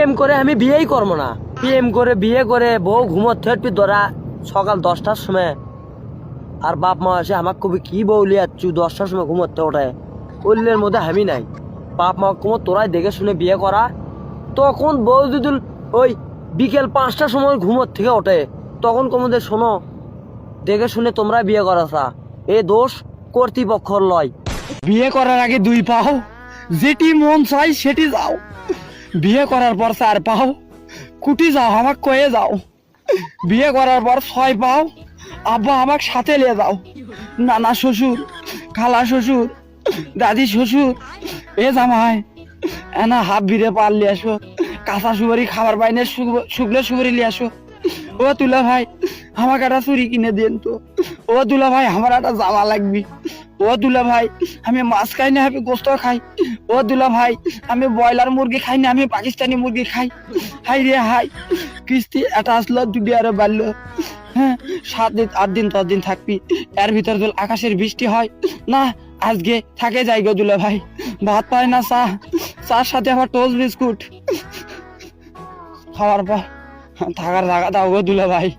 প্রেম করে আমি বিয়েই করবো না। প্রেম করে বিয়ে করে বউ ঘুমোর থেটপি ধরা সকাল 10টার সময়, আর বাপ মা এসে আমাকে কবি কি বউলি আচ্ছু 10টার সময় ঘুমোতে ওঠে, উল্লের মধ্যে আমি নাই। বাপ মা কুমো তোরাই দেখে শুনে বিয়ে করা। তখন বউ যদি ওই বিকেল 5টার সময় ঘুমোর থেকে ওঠে, তখন কমদের শোনো দেখে শুনে তোমরা বিয়ে করাছা, এ দোষ কর্তৃপক্ষর লয়। বিয়ে করার আগে 2 পাও, যেটি মন চাই সেটি যাও। বিয়ে করার পর 4 পাও, কুটি যাও আমাকে কয়ে যাও। বিয়ে করার পর 6 পাও, আব্বা আমাকে সাথে নিয়ে যাও। নানা শ্বশুর, খালা শ্বশুর, দাদি শ্বশুর, এ জামাই এনা হাফ বিড়ে পার লিয়ে আসো, কাঁচা সুপারি খাবার বাইনে শুকলে সুপারি লিয়ে আসো। ও তুলা ভাই আমাকে একটা চুরি কিনে দেন তো। ও তুলা ভাই আমার একটা জামা লাগবি। ও দুলা ভাই আমি মাছ খাই না, আমি গোস্ত খাই। ও দুলা ভাই আমি ব্রয়লার মুরগি খাই না, আমি পাকিস্তানি মুরগি খাই। হাই রে হাই, কিস্তি এটা আসলো 2 আরো বাড়লো। হ্যাঁ 7 দিন 8 দিন 10 দিন থাকবি, এর ভিতর যদি আকাশের বৃষ্টি হয় না, আজকে থাকে যাই গো দুলা ভাই। ভাত পায় না, চার সাথে আবার টোস্ট বিস্কুট খাওয়ার পর থাকার জায়গা দাও গো দুলা ভাই।